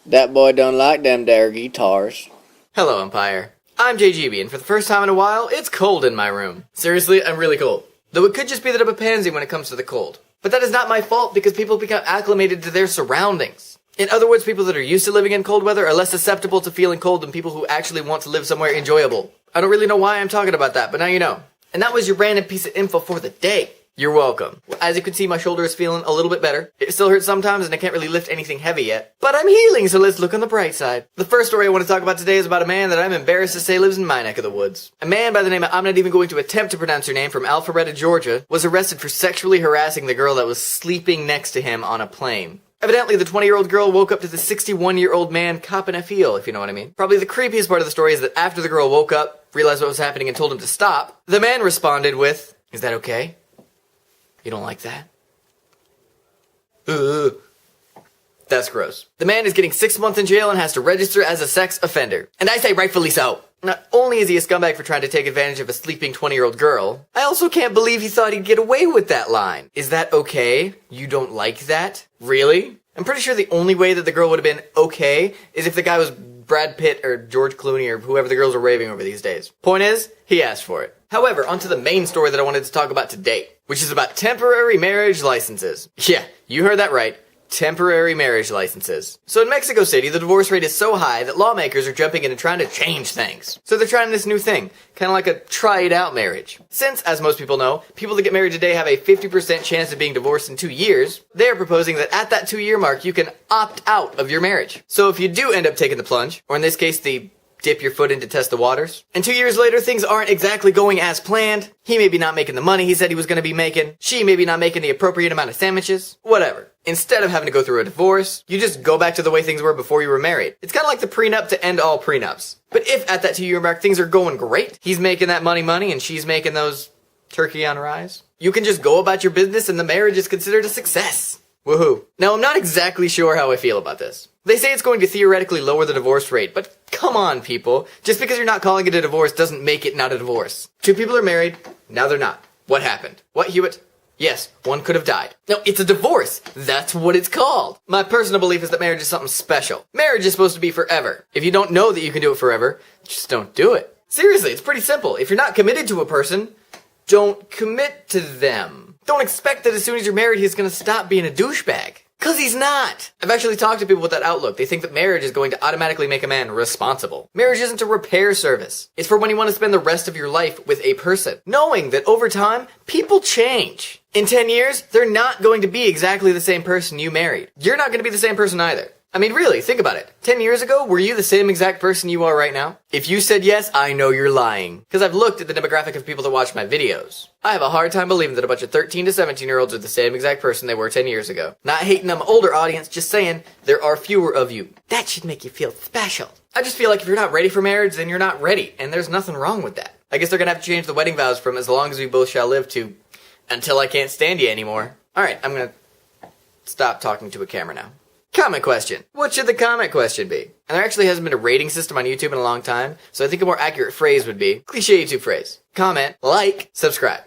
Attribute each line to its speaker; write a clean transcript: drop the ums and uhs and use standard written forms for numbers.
Speaker 1: That boy don't like them there guitars.
Speaker 2: Hello, Empire. I'm Jay.geebie, and for the first time in a while, it's cold in my room. Seriously, I'm really cold. Though it could just be that I'm a pansy when it comes to the cold. But that is not my fault because people become acclimated to their surroundings. In other words, people that are used to living in cold weather are less susceptible to feeling cold than people who actually want to live somewhere enjoyable. I don't really know why I'm talking about that, but now you know. And that was your random piece of info for the day. You're welcome. As you can see, my shoulder is feeling a little bit better. It still hurts sometimes and I can't really lift anything heavy yet. But I'm healing, so let's look on the bright side. The first story I want to talk about today is about a man that I'm embarrassed to say lives in my neck of the woods. A man by the name of, I'm not even going to attempt to pronounce her name, from Alpharetta, Georgia, was arrested for sexually harassing the girl that was sleeping next to him on a plane. Evidently, the 20-year-old girl woke up to the 61-year-old man copping a feel, if you know what I mean. Probably the creepiest part of the story is that after the girl woke up, realized what was happening and told him to stop, the man responded with, "Is that okay? You don't like that?" Ugh. That's gross. The man is getting 6 months in jail and has to register as a sex offender. And I say rightfully so. Not only is he a scumbag for trying to take advantage of a sleeping 20-year-old girl, I also can't believe he thought he'd get away with that line. Is that okay? You don't like that? Really? I'm pretty sure the only way that the girl would have been okay is if the guy was Brad Pitt or George Clooney or whoever the girls are raving over these days. Point is, he asked for it. However, onto the main story that I wanted to talk about today, which is about temporary marriage licenses. Yeah, you heard that right. Temporary marriage licenses. So in Mexico City, the divorce rate is so high that lawmakers are jumping in and trying to change things. So they're trying this new thing, kind of like a try-it-out marriage. Since, as most people know, people that get married today have a 50% chance of being divorced in 2 years, they are proposing that at that 2-year mark, you can opt out of your marriage. So if you do end up taking the plunge, or in this case, the dip your foot in to test the waters, and 2 years later things aren't exactly going as planned, he may be not making the money he said he was going to be making, she may be not making the appropriate amount of sandwiches, whatever. Instead of having to go through a divorce, you just go back to the way things were before you were married. It's kind of like the prenup to end all prenups. But if at that 2-year mark things are going great, he's making that money and she's making those turkey on rye, you can just go about your business and the marriage is considered a success. Woohoo. Now, I'm not exactly sure how I feel about this. They say it's going to theoretically lower the divorce rate, but come on, people. Just because you're not calling it a divorce doesn't make it not a divorce. 2 people are married, now they're not. What happened? What, Hewitt? Yes, one could have died. No, it's a divorce. That's what it's called. My personal belief is that marriage is something special. Marriage is supposed to be forever. If you don't know that you can do it forever, just don't do it. Seriously, it's pretty simple. If you're not committed to a person, don't commit to them. Don't expect that as soon as you're married, he's gonna stop being a douchebag. 'Cause he's not! I've actually talked to people with that outlook. They think that marriage is going to automatically make a man responsible. Marriage isn't a repair service. It's for when you want to spend the rest of your life with a person, knowing that over time, people change. In 10 years, they're not going to be exactly the same person you married. You're not going to be the same person either. I mean, really, think about it. 10 years ago, were you the same exact person you are right now? If you said yes, I know you're lying. Because I've looked at the demographic of people that watch my videos. I have a hard time believing that a bunch of 13 to 17-year-olds are the same exact person they were 10 years ago. Not hating on my older audience, just saying there are fewer of you. That should make you feel special. I just feel like if you're not ready for marriage, then you're not ready. And there's nothing wrong with that. I guess they're going to have to change the wedding vows from as long as we both shall live to until I can't stand you anymore. Alright, I'm going to stop talking to a camera now. Comment question. What should the comment question be? And there actually hasn't been a rating system on YouTube in a long time, so I think a more accurate phrase would be, cliche YouTube phrase. Comment, like, subscribe.